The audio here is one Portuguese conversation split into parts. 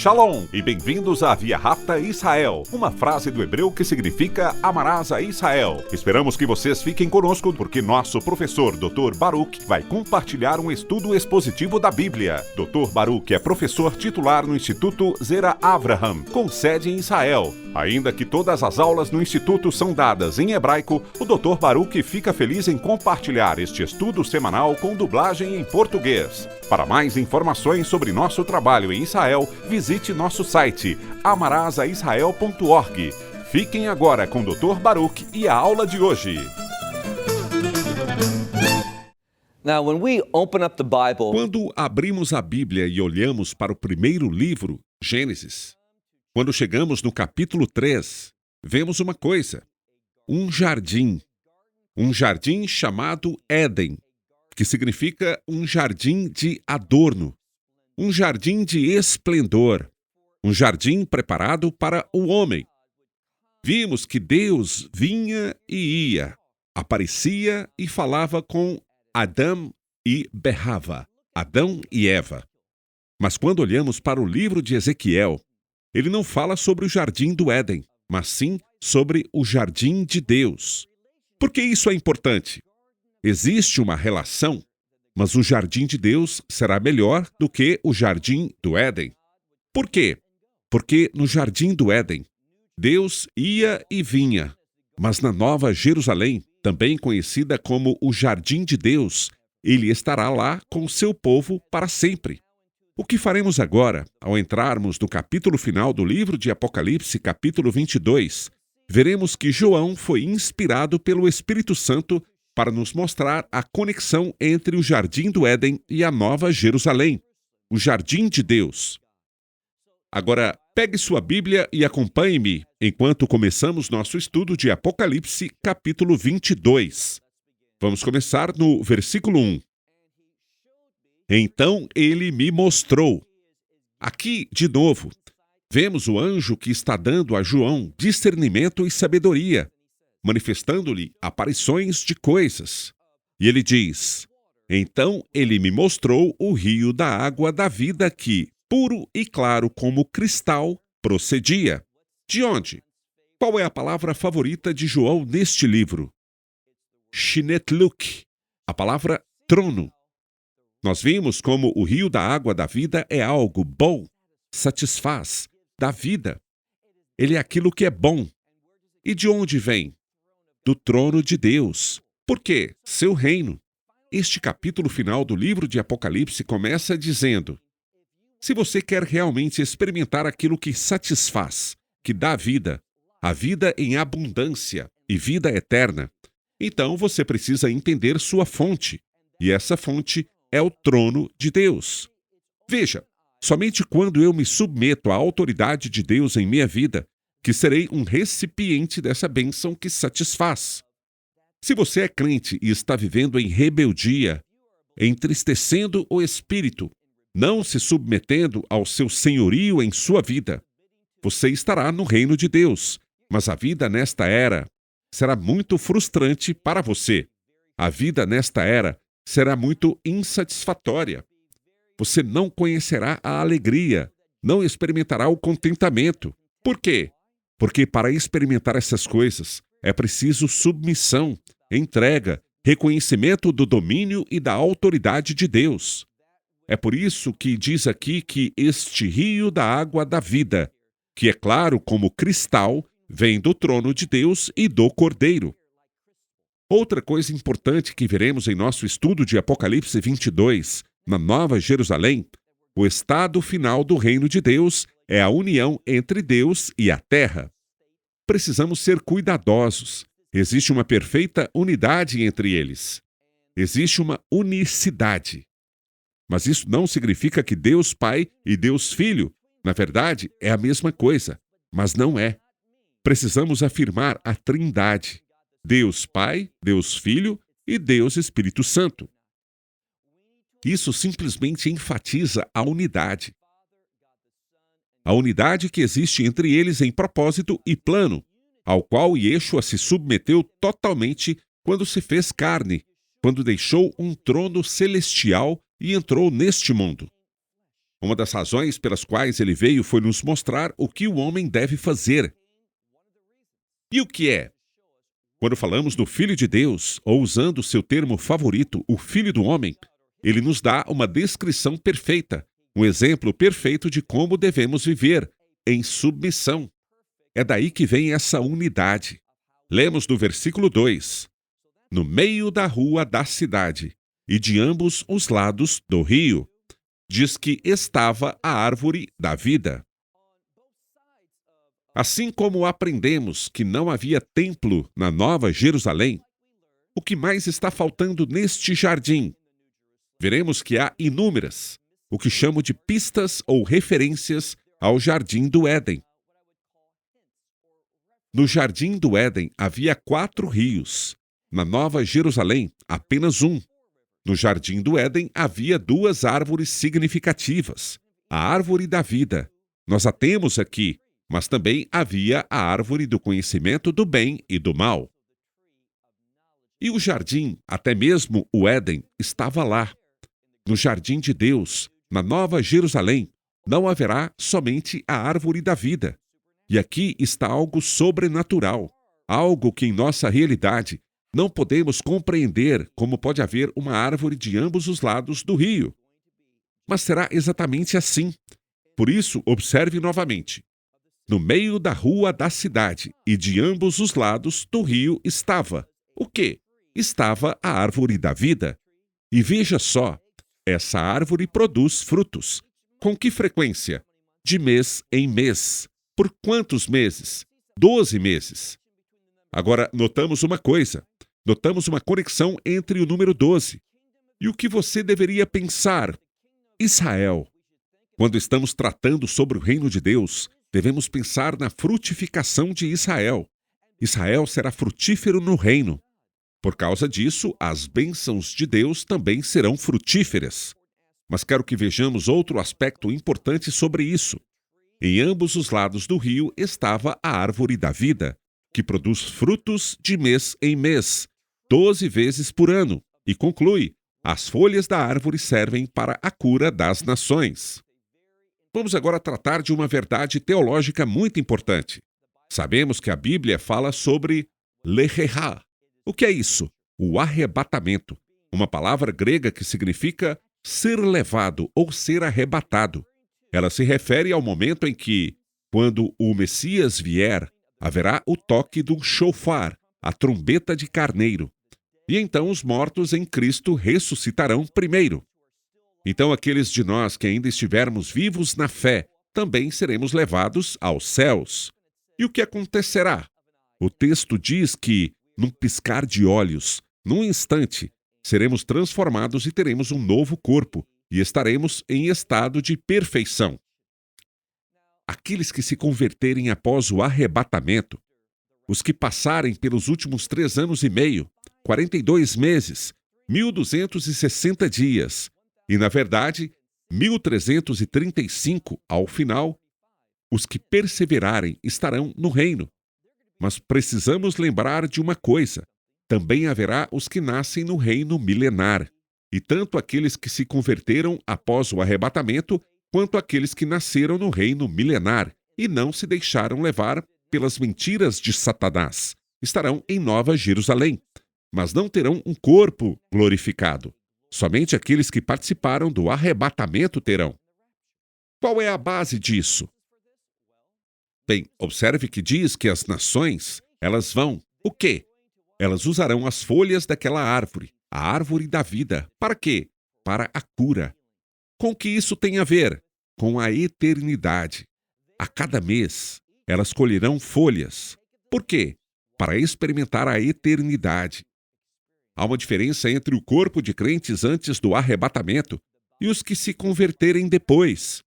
Shalom e bem-vindos à Via Rápida Israel, uma frase do hebreu que significa amarás a Israel. Esperamos que vocês fiquem conosco porque nosso professor Dr. Baruch vai compartilhar um estudo expositivo da Bíblia. Dr. Baruch é professor titular no Instituto Zera Avraham, com sede em Israel. Ainda que todas as aulas no Instituto são dadas em hebraico, o Dr. Baruch fica feliz em compartilhar este estudo semanal com dublagem em português. Para mais informações sobre nosso trabalho em Israel, visite nosso site amarasaisrael.org. Fiquem agora com o Dr. Baruch e a aula de hoje. Now, when we open up the Bible, Quando abrimos a Bíblia e olhamos para o primeiro livro, Gênesis, quando chegamos no capítulo 3, vemos uma coisa: um jardim chamado Éden, que significa um jardim de adorno, um jardim de esplendor, um jardim preparado para o homem. Vimos que Deus vinha e ia, aparecia e falava com Adão e Berrava, Adão e Eva. Mas quando olhamos para o livro de Ezequiel, ele não fala sobre o jardim do Éden, mas sim sobre o jardim de Deus. Por que isso é importante? Existe uma relação, mas o jardim de Deus será melhor do que o jardim do Éden. Por quê? Porque no jardim do Éden, Deus ia e vinha, mas na Nova Jerusalém, também conhecida como o jardim de Deus, ele estará lá com o seu povo para sempre. O que faremos agora, ao entrarmos no capítulo final do livro de Apocalipse, capítulo 22, veremos que João foi inspirado pelo Espírito Santo para nos mostrar a conexão entre o Jardim do Éden e a Nova Jerusalém, o Jardim de Deus. Agora, pegue sua Bíblia e acompanhe-me enquanto começamos nosso estudo de Apocalipse, capítulo 22. Vamos começar no versículo 1. Então ele me mostrou. Aqui, de novo, vemos o anjo que está dando a João discernimento e sabedoria, manifestando-lhe aparições de coisas. E ele diz: Então ele me mostrou o rio da água da vida que, puro e claro como cristal, procedia. De onde? Qual é a palavra favorita de João neste livro? Shinetluk, a palavra trono. Nós vimos como o rio da água da vida é algo bom, satisfaz, dá vida. Ele é aquilo que é bom. E de onde vem? Do trono de Deus. Por quê? Seu reino. Este capítulo final do livro de Apocalipse começa dizendo: se você quer realmente experimentar aquilo que satisfaz, que dá vida, a vida em abundância e vida eterna, então você precisa entender sua fonte. E essa fonte é o trono de Deus. Veja, somente quando eu me submeto à autoridade de Deus em minha vida, que serei um recipiente dessa bênção que satisfaz. Se você é crente e está vivendo em rebeldia, entristecendo o Espírito, não se submetendo ao seu senhorio em sua vida, você estará no reino de Deus, mas a vida nesta era será muito frustrante para você. A vida nesta era será muito insatisfatória. Você não conhecerá a alegria, não experimentará o contentamento. Por quê? Porque para experimentar essas coisas é preciso submissão, entrega, reconhecimento do domínio e da autoridade de Deus. É por isso que diz aqui que este rio da água da vida, que é claro como cristal, vem do trono de Deus e do Cordeiro. Outra coisa importante que veremos em nosso estudo de Apocalipse 22, na Nova Jerusalém, o estado final do reino de Deus é a união entre Deus e a terra. Precisamos ser cuidadosos. Existe uma perfeita unidade entre eles. Existe uma unicidade. Mas isso não significa que Deus Pai e Deus Filho, na verdade, é a mesma coisa, mas não é. Precisamos afirmar a Trindade: Deus Pai, Deus Filho e Deus Espírito Santo. Isso simplesmente enfatiza a unidade. A unidade que existe entre eles em propósito e plano, ao qual Yeshua se submeteu totalmente quando se fez carne, quando deixou um trono celestial e entrou neste mundo. Uma das razões pelas quais ele veio foi nos mostrar o que o homem deve fazer. E o que é? Quando falamos do Filho de Deus, ou usando o seu termo favorito, o Filho do Homem, ele nos dá uma descrição perfeita, um exemplo perfeito de como devemos viver, em submissão. É daí que vem essa unidade. Lemos no versículo 2: no meio da rua da cidade, e de ambos os lados do rio, diz que estava a árvore da vida. Assim como aprendemos que não havia templo na Nova Jerusalém, o que mais está faltando neste jardim? Veremos que há inúmeras, o que chamo de pistas ou referências ao Jardim do Éden. No Jardim do Éden havia 4 rios. Na Nova Jerusalém, apenas um. No Jardim do Éden havia 2 árvores significativas. A árvore da vida. Nós a temos aqui, mas também havia a árvore do conhecimento do bem e do mal. E o jardim, até mesmo o Éden, estava lá. No jardim de Deus, na Nova Jerusalém, não haverá somente a árvore da vida. E aqui está algo sobrenatural, algo que em nossa realidade não podemos compreender como pode haver uma árvore de ambos os lados do rio. Mas será exatamente assim. Por isso, observe novamente. No meio da rua da cidade e de ambos os lados do rio estava o quê? Estava a árvore da vida. E veja só, essa árvore produz frutos. Com que frequência? De mês em mês. Por quantos meses? 12 meses. Agora, notamos uma coisa. Notamos uma conexão entre o número 12. E o que você deveria pensar? Israel. Quando estamos tratando sobre o reino de Deus, devemos pensar na frutificação de Israel. Israel será frutífero no reino. Por causa disso, as bênçãos de Deus também serão frutíferas. Mas quero que vejamos outro aspecto importante sobre isso. Em ambos os lados do rio estava a árvore da vida, que produz frutos de mês em mês, 12 vezes por ano, e conclui: as folhas da árvore servem para a cura das nações. Vamos agora tratar de uma verdade teológica muito importante. Sabemos que a Bíblia fala sobre lechá. O que é isso? O arrebatamento, uma palavra grega que significa ser levado ou ser arrebatado. Ela se refere ao momento em que, quando o Messias vier, haverá o toque do shofar, a trombeta de carneiro. E então os mortos em Cristo ressuscitarão primeiro. Então aqueles de nós que ainda estivermos vivos na fé, também seremos levados aos céus. E o que acontecerá? O texto diz que, num piscar de olhos, num instante, seremos transformados e teremos um novo corpo, e estaremos em estado de perfeição. Aqueles que se converterem após o arrebatamento, os que passarem pelos últimos 3 anos e meio, 42 meses, 1.260 dias, e, na verdade, 1.335 ao final, os que perseverarem estarão no reino. Mas precisamos lembrar de uma coisa: também haverá os que nascem no reino milenar, e tanto aqueles que se converteram após o arrebatamento, quanto aqueles que nasceram no reino milenar e não se deixaram levar pelas mentiras de Satanás, estarão em Nova Jerusalém, mas não terão um corpo glorificado. Somente aqueles que participaram do arrebatamento terão. Qual é a base disso? Bem, observe que diz que as nações, elas vão, o quê? Elas usarão as folhas daquela árvore, a árvore da vida. Para quê? Para a cura. Com que isso tem a ver? Com a eternidade. A cada mês, elas colherão folhas. Por quê? Para experimentar a eternidade. Há uma diferença entre o corpo de crentes antes do arrebatamento e os que se converterem depois.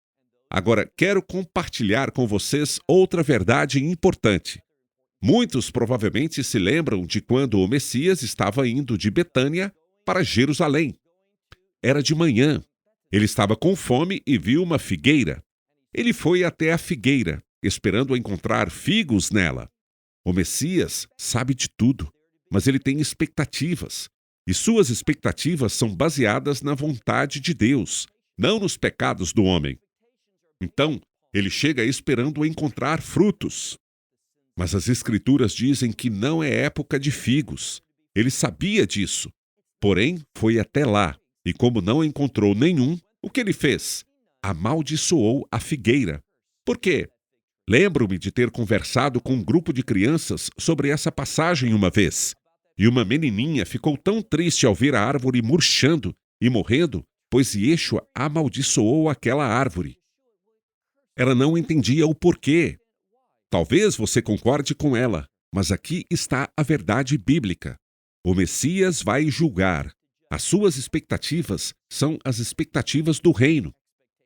Agora, quero compartilhar com vocês outra verdade importante. Muitos provavelmente se lembram de quando o Messias estava indo de Betânia para Jerusalém. Era de manhã. Ele estava com fome e viu uma figueira. Ele foi até a figueira, esperando encontrar figos nela. O Messias sabe de tudo, mas ele tem expectativas. E suas expectativas são baseadas na vontade de Deus, não nos pecados do homem. Então, ele chega esperando encontrar frutos. Mas as Escrituras dizem que não é época de figos. Ele sabia disso. Porém, foi até lá, e como não encontrou nenhum, o que ele fez? Amaldiçoou a figueira. Por quê? Lembro-me de ter conversado com um grupo de crianças sobre essa passagem uma vez. E uma menininha ficou tão triste ao ver a árvore murchando e morrendo, pois Yeshua amaldiçoou aquela árvore. Ela não entendia o porquê. Talvez você concorde com ela, mas aqui está a verdade bíblica. O Messias vai julgar. As suas expectativas são as expectativas do reino.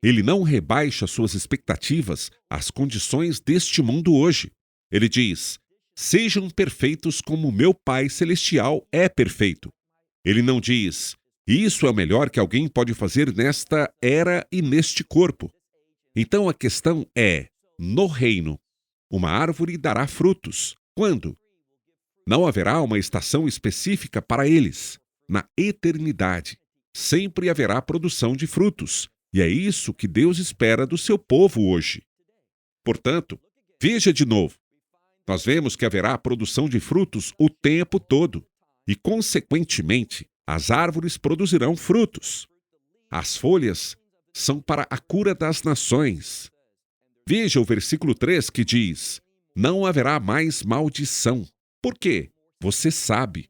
Ele não rebaixa suas expectativas às condições deste mundo hoje. Ele diz: sejam perfeitos como meu Pai Celestial é perfeito. Ele não diz: isso é o melhor que alguém pode fazer nesta era e neste corpo. Então a questão é, no reino, uma árvore dará frutos. Quando? Não haverá uma estação específica para eles. Na eternidade, sempre haverá produção de frutos. E é isso que Deus espera do seu povo hoje. Portanto, veja de novo. Nós vemos que haverá produção de frutos o tempo todo. E, consequentemente, as árvores produzirão frutos. As folhas são para a cura das nações. Veja o versículo 3 que diz: não haverá mais maldição. Por quê? Você sabe.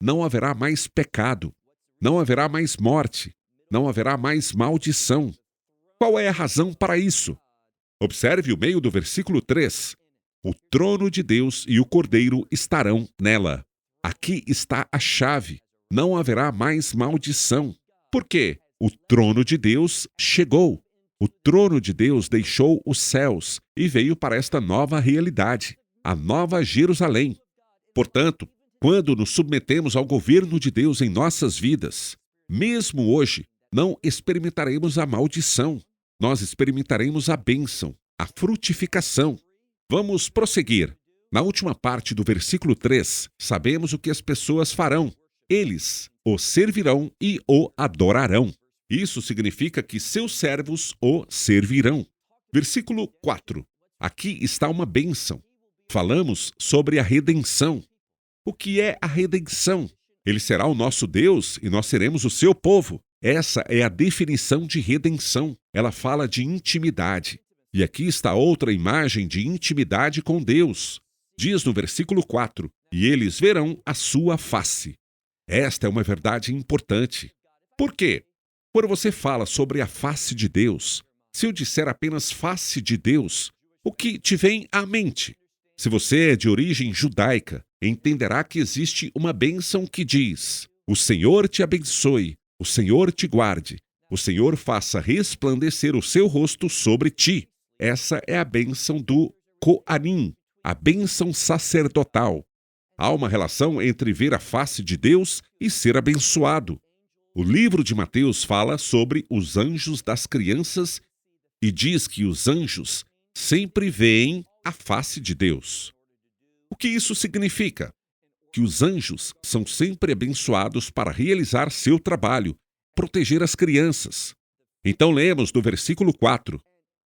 Não haverá mais pecado. Não haverá mais morte. Não haverá mais maldição. Qual é a razão para isso? Observe o meio do versículo 3. O trono de Deus e o Cordeiro estarão nela. Aqui está a chave. Não haverá mais maldição. Por quê? O trono de Deus chegou. O trono de Deus deixou os céus e veio para esta nova realidade, a nova Jerusalém. Portanto, quando nos submetemos ao governo de Deus em nossas vidas, mesmo hoje, não experimentaremos a maldição. Nós experimentaremos a bênção, a frutificação. Vamos prosseguir. Na última parte do versículo 3, sabemos o que as pessoas farão. Eles o servirão e o adorarão. Isso significa que seus servos o servirão. Versículo 4. Aqui está uma bênção. Falamos sobre a redenção. O que é a redenção? Ele será o nosso Deus e nós seremos o seu povo. Essa é a definição de redenção. Ela fala de intimidade. E aqui está outra imagem de intimidade com Deus. Diz no versículo 4, e eles verão a sua face. Esta é uma verdade importante. Por quê? Quando você fala sobre a face de Deus, se eu disser apenas face de Deus, o que te vem à mente? Se você é de origem judaica, entenderá que existe uma bênção que diz: o Senhor te abençoe, o Senhor te guarde, o Senhor faça resplandecer o seu rosto sobre ti. Essa é a bênção do Coanim, a bênção sacerdotal. Há uma relação entre ver a face de Deus e ser abençoado. O livro de Mateus fala sobre os anjos das crianças e diz que os anjos sempre veem a face de Deus. O que isso significa? Que os anjos são sempre abençoados para realizar seu trabalho, proteger as crianças. Então lemos do versículo 4,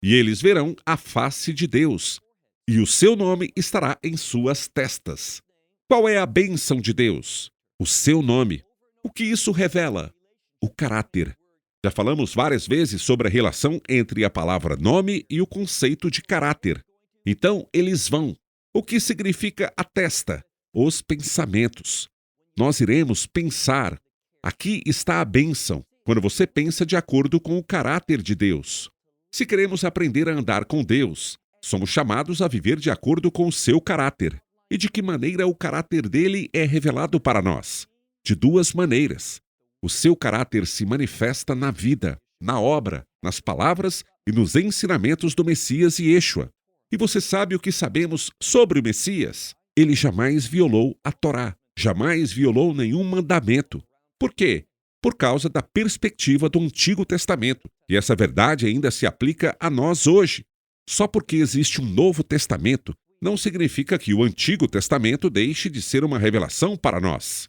e eles verão a face de Deus, e o seu nome estará em suas testas. Qual é a bênção de Deus? O seu nome. O que isso revela? O caráter. Já falamos várias vezes sobre a relação entre a palavra nome e o conceito de caráter. Então, eles vão. O que significa a testa? Os pensamentos. Nós iremos pensar. Aqui está a bênção, quando você pensa de acordo com o caráter de Deus. Se queremos aprender a andar com Deus, somos chamados a viver de acordo com o seu caráter. E de que maneira o caráter dele é revelado para nós? De duas maneiras. O seu caráter se manifesta na vida, na obra, nas palavras e nos ensinamentos do Messias e Yeshua. E você sabe o que sabemos sobre o Messias? Ele jamais violou a Torá, jamais violou nenhum mandamento. Por quê? Por causa da perspectiva do Antigo Testamento. E essa verdade ainda se aplica a nós hoje. Só porque existe um Novo Testamento, não significa que o Antigo Testamento deixe de ser uma revelação para nós.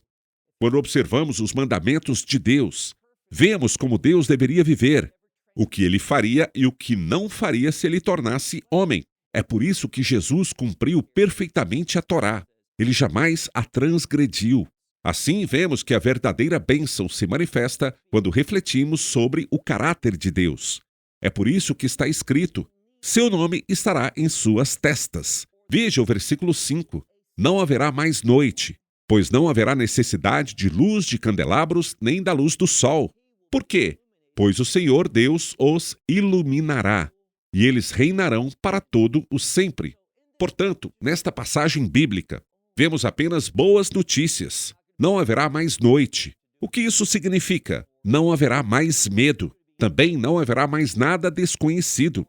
Quando observamos os mandamentos de Deus, vemos como Deus deveria viver. o que ele faria e o que não faria se ele tornasse homem. É por isso que Jesus cumpriu perfeitamente a Torá. Ele jamais a transgrediu. Assim, vemos que a verdadeira bênção se manifesta quando refletimos sobre o caráter de Deus. É por isso que está escrito: seu nome estará em suas testas. Veja o versículo 5. Não haverá mais noite, pois não haverá necessidade de luz de candelabros nem da luz do sol. Por quê? Pois o Senhor Deus os iluminará, e eles reinarão para todo o sempre. Portanto, nesta passagem bíblica, vemos apenas boas notícias. Não haverá mais noite. O que isso significa? Não haverá mais medo. Também não haverá mais nada desconhecido.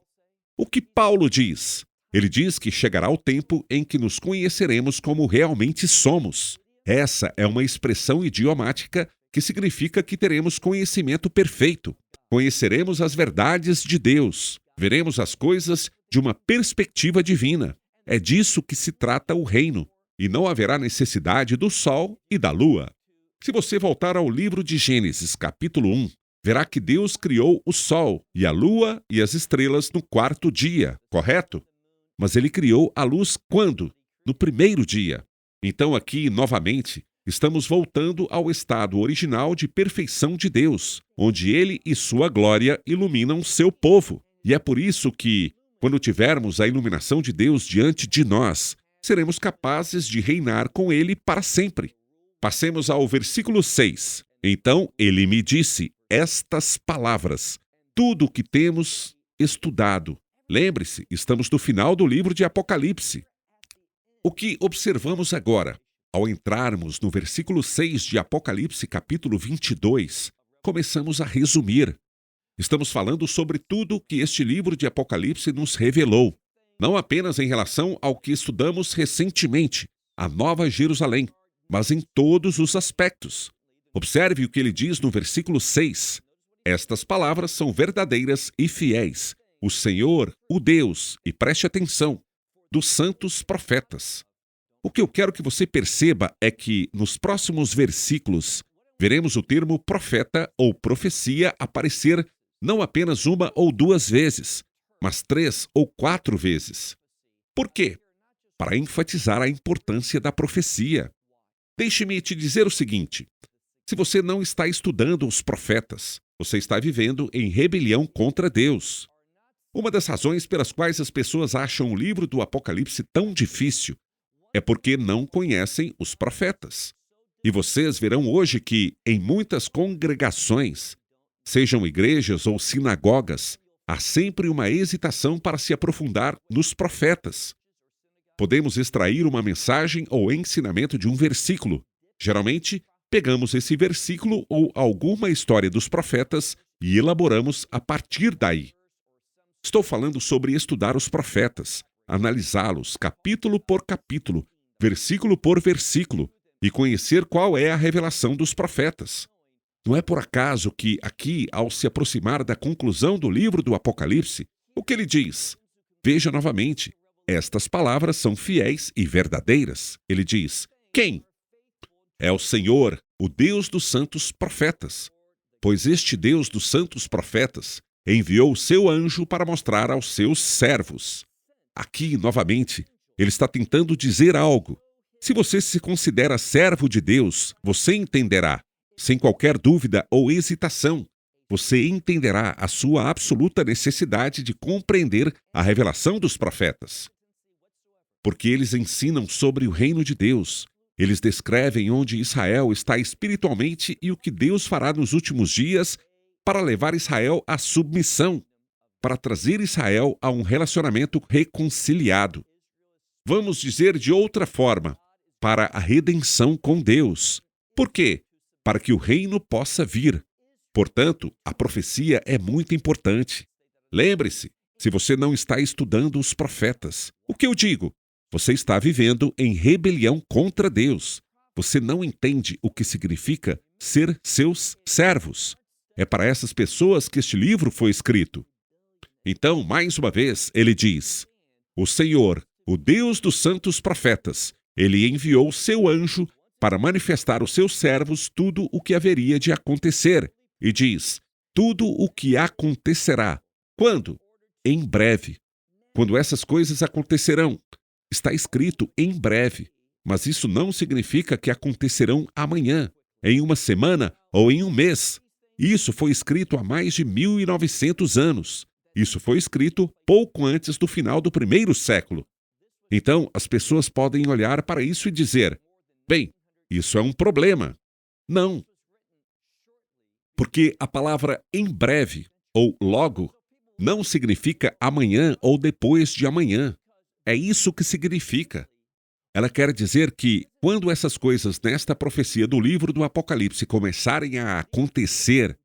O que Paulo diz? Ele diz que chegará o tempo em que nos conheceremos como realmente somos. Essa é uma expressão idiomática que significa que teremos conhecimento perfeito. Conheceremos as verdades de Deus. Veremos as coisas de uma perspectiva divina. É disso que se trata o reino. E não haverá necessidade do sol e da lua. Se você voltar ao livro de Gênesis, capítulo 1, verá que Deus criou o sol e a lua e as estrelas no quarto dia, correto? Mas ele criou a luz quando? No primeiro dia. Então aqui, novamente, estamos voltando ao estado original de perfeição de Deus, onde ele e sua glória iluminam seu povo. E é por isso que, quando tivermos a iluminação de Deus diante de nós, seremos capazes de reinar com ele para sempre. Passemos ao versículo 6. Então ele me disse estas palavras: tudo o que temos estudado. Lembre-se, estamos no final do livro de Apocalipse. O que observamos agora? Ao entrarmos no versículo 6 de Apocalipse, capítulo 22, começamos a resumir. Estamos falando sobre tudo o que este livro de Apocalipse nos revelou. Não apenas em relação ao que estudamos recentemente, a Nova Jerusalém, mas em todos os aspectos. Observe o que ele diz no versículo 6. Estas palavras são verdadeiras e fiéis. O Senhor, o Deus, e preste atenção, dos santos profetas. O que eu quero que você perceba é que, nos próximos versículos, veremos o termo profeta ou profecia aparecer não apenas uma ou duas vezes, mas 3 ou 4 vezes. Por quê? Para enfatizar a importância da profecia. Deixe-me te dizer o seguinte: se você não está estudando os profetas, você está vivendo em rebelião contra Deus. Uma das razões pelas quais as pessoas acham o livro do Apocalipse tão difícil é porque não conhecem os profetas. E vocês verão hoje que, em muitas congregações, sejam igrejas ou sinagogas, há sempre uma hesitação para se aprofundar nos profetas. Podemos extrair uma mensagem ou ensinamento de um versículo. Geralmente, pegamos esse versículo ou alguma história dos profetas e elaboramos a partir daí. Estou falando sobre estudar os profetas, analisá-los capítulo por capítulo, versículo por versículo, e conhecer qual é a revelação dos profetas. Não é por acaso que, aqui, ao se aproximar da conclusão do livro do Apocalipse, o que ele diz? Veja novamente, estas palavras são fiéis e verdadeiras. Ele diz: quem? É o Senhor, o Deus dos santos profetas. Pois este Deus dos santos profetas enviou o seu anjo para mostrar aos seus servos. Aqui, novamente, ele está tentando dizer algo. Se você se considera servo de Deus, você entenderá, sem qualquer dúvida ou hesitação, você entenderá a sua absoluta necessidade de compreender a revelação dos profetas. Porque eles ensinam sobre o reino de Deus. Eles descrevem onde Israel está espiritualmente e o que Deus fará nos últimos dias para levar Israel à submissão, para trazer Israel a um relacionamento reconciliado. Vamos dizer de outra forma, para a redenção com Deus. Por quê? Para que o reino possa vir. Portanto, a profecia é muito importante. Lembre-se, se você não está estudando os profetas, o que eu digo? Você está vivendo em rebelião contra Deus. Você não entende o que significa ser seus servos. É para essas pessoas que este livro foi escrito. Então, mais uma vez, ele diz: o Senhor, o Deus dos santos profetas, ele enviou seu anjo para manifestar aos seus servos tudo o que haveria de acontecer. E diz: tudo o que acontecerá. Quando? Em breve. Quando essas coisas acontecerão. Está escrito em breve. Mas isso não significa que acontecerão amanhã, em uma semana ou em um mês. Isso foi escrito há mais de 1900 anos. Isso foi escrito pouco antes do final do primeiro século. Então, as pessoas podem olhar para isso e dizer: bem, isso é um problema. Não. Porque a palavra em breve, ou logo, não significa amanhã ou depois de amanhã. É isso que significa. Ela quer dizer que, quando essas coisas nesta profecia do livro do Apocalipse começarem a acontecer,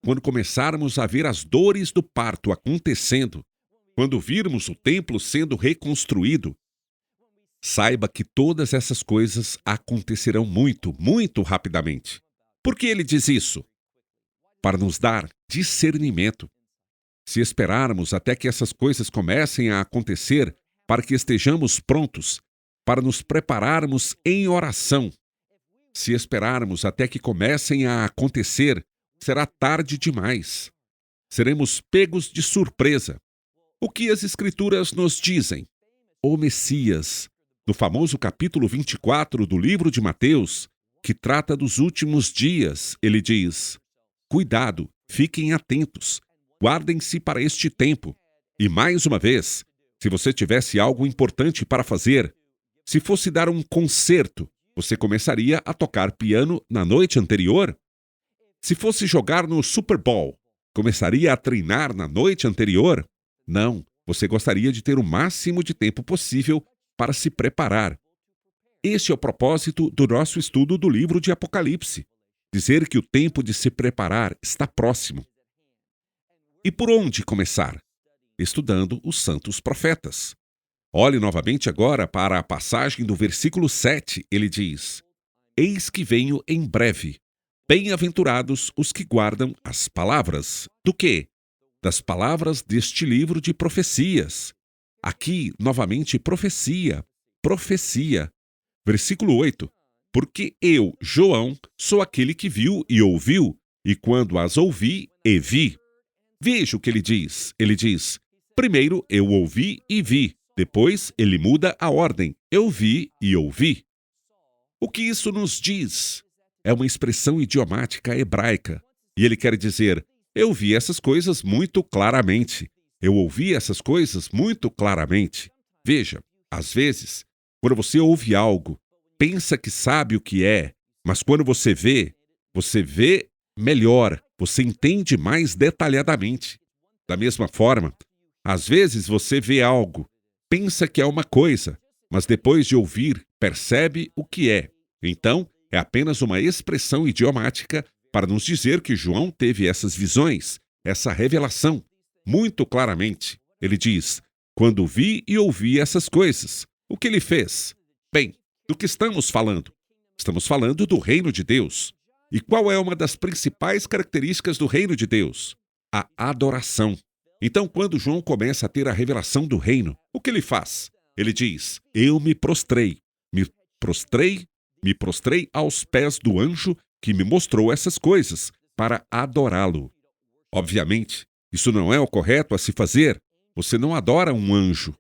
quando começarmos a ver as dores do parto acontecendo, quando virmos o templo sendo reconstruído, saiba que todas essas coisas acontecerão muito, muito rapidamente. Por que ele diz isso? Para nos dar discernimento. Se esperarmos até que essas coisas comecem a acontecer, para que estejamos prontos, para nos prepararmos em oração. Se esperarmos até que comecem a acontecer, será tarde demais. Seremos pegos de surpresa. O que as Escrituras nos dizem? O Messias, no famoso capítulo 24 do livro de Mateus, que trata dos últimos dias, ele diz: cuidado, fiquem atentos, guardem-se para este tempo. E mais uma vez, se você tivesse algo importante para fazer, se fosse dar um concerto, você começaria a tocar piano na noite anterior? Se fosse jogar no Super Bowl, começaria a treinar na noite anterior? Não, você gostaria de ter o máximo de tempo possível para se preparar. Este é o propósito do nosso estudo do livro de Apocalipse. Dizer que o tempo de se preparar está próximo. E por onde começar? Estudando os santos profetas. Olhe novamente agora para a passagem do versículo 7. Ele diz: eis que venho em breve. Bem-aventurados os que guardam as palavras. Do quê? Das palavras deste livro de profecias. Aqui, novamente, profecia. Profecia. Versículo 8. Porque eu, João, sou aquele que viu e ouviu, e quando as ouvi e vi. Veja o que ele diz. Ele diz: primeiro eu ouvi e vi. Depois ele muda a ordem. Eu vi e ouvi. O que isso nos diz? É uma expressão idiomática hebraica. E ele quer dizer: eu vi essas coisas muito claramente. Eu ouvi essas coisas muito claramente. Veja, às vezes, quando você ouve algo, pensa que sabe o que é, mas quando você vê melhor, você entende mais detalhadamente. Da mesma forma, às vezes você vê algo, pensa que é uma coisa, mas depois de ouvir, percebe o que é. Então, é apenas uma expressão idiomática para nos dizer que João teve essas visões, essa revelação, muito claramente. Ele diz: quando vi e ouvi essas coisas, o que ele fez? Bem, do que estamos falando? Estamos falando do reino de Deus. E qual é uma das principais características do reino de Deus? A adoração. Então, quando João começa a ter a revelação do reino, o que ele faz? Ele diz: eu me prostrei aos pés do anjo que me mostrou essas coisas, para adorá-lo. Obviamente, isso não é o correto a se fazer. Você não adora um anjo.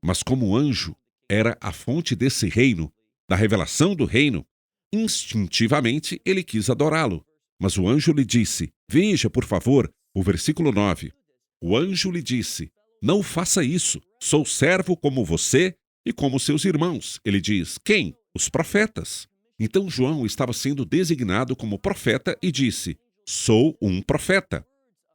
Mas como o anjo era a fonte desse reino, da revelação do reino, instintivamente ele quis adorá-lo. Mas o anjo lhe disse: veja, por favor, o versículo 9. O anjo lhe disse: não faça isso, sou servo como você e como seus irmãos. Ele diz: quem? Os profetas. Então João estava sendo designado como profeta e disse: sou um profeta.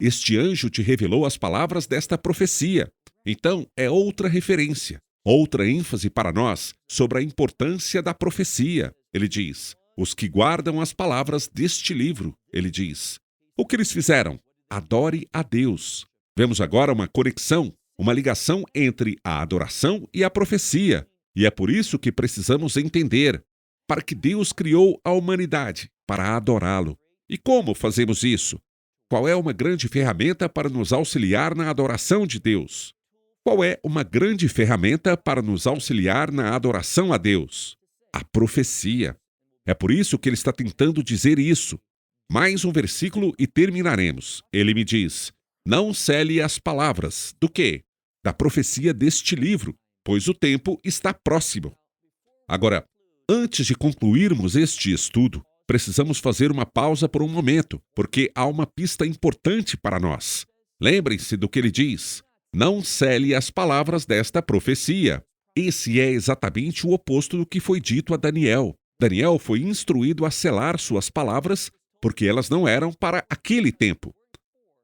Este anjo te revelou as palavras desta profecia. Então é outra referência, outra ênfase para nós sobre a importância da profecia. Ele diz: os que guardam as palavras deste livro. Ele diz: o que eles fizeram? Adore a Deus. Vemos agora uma conexão, uma ligação entre a adoração e a profecia. E é por isso que precisamos entender: para que Deus criou a humanidade, para adorá-lo. E como fazemos isso? Qual é uma grande ferramenta para nos auxiliar na adoração de Deus? Qual é uma grande ferramenta para nos auxiliar na adoração a Deus? A profecia. É por isso que ele está tentando dizer isso. Mais um versículo e terminaremos. Ele me diz: não cele as palavras. Do quê? Da profecia deste livro, pois o tempo está próximo. Agora, antes de concluirmos este estudo, precisamos fazer uma pausa por um momento, porque há uma pista importante para nós. Lembrem-se do que ele diz: não cele as palavras desta profecia. Esse é exatamente o oposto do que foi dito a Daniel. Daniel foi instruído a selar suas palavras, porque elas não eram para aquele tempo.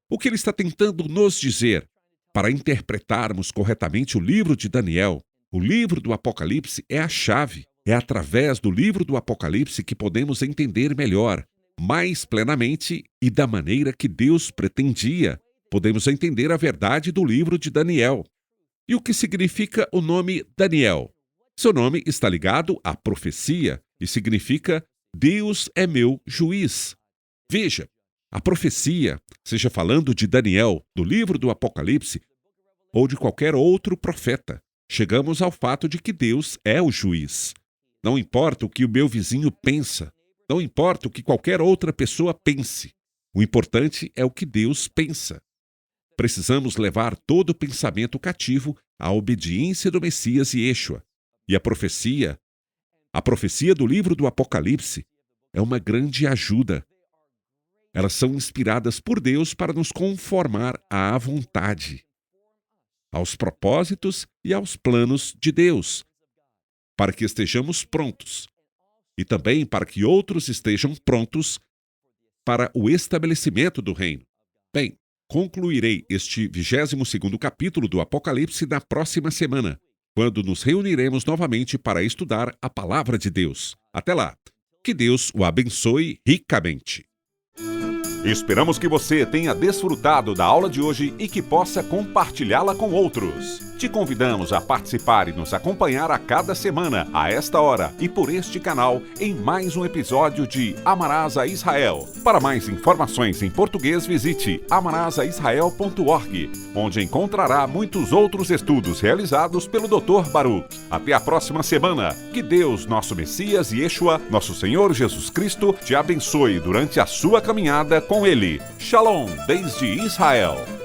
O que ele está tentando nos dizer? Para interpretarmos corretamente o livro de Daniel, o livro do Apocalipse é a chave. É através do livro do Apocalipse que podemos entender melhor, mais plenamente e da maneira que Deus pretendia. Podemos entender a verdade do livro de Daniel. E o que significa o nome Daniel? Seu nome está ligado à profecia e significa Deus é meu juiz. Veja, a profecia, seja falando de Daniel, do livro do Apocalipse, ou de qualquer outro profeta, chegamos ao fato de que Deus é o juiz. Não importa o que o meu vizinho pensa, não importa o que qualquer outra pessoa pense. O importante é o que Deus pensa. Precisamos levar todo o pensamento cativo à obediência do Messias e Yeshua. E a profecia do livro do Apocalipse é uma grande ajuda. Elas são inspiradas por Deus para nos conformar à vontade, aos propósitos e aos planos de Deus, para que estejamos prontos e também para que outros estejam prontos para o estabelecimento do reino. Bem, concluirei este 22º capítulo do Apocalipse na próxima semana, quando nos reuniremos novamente para estudar a Palavra de Deus. Até lá, que Deus o abençoe ricamente. Esperamos que você tenha desfrutado da aula de hoje e que possa compartilhá-la com outros. Te convidamos a participar e nos acompanhar a cada semana, a esta hora e por este canal, em mais um episódio de Amarás a Israel. Para mais informações em português, visite amarasaisrael.org, onde encontrará muitos outros estudos realizados pelo Dr. Baruch. Até a próxima semana. Que Deus, nosso Messias e Yeshua, nosso Senhor Jesus Cristo, te abençoe durante a sua caminhada com Ele. Shalom, desde Israel.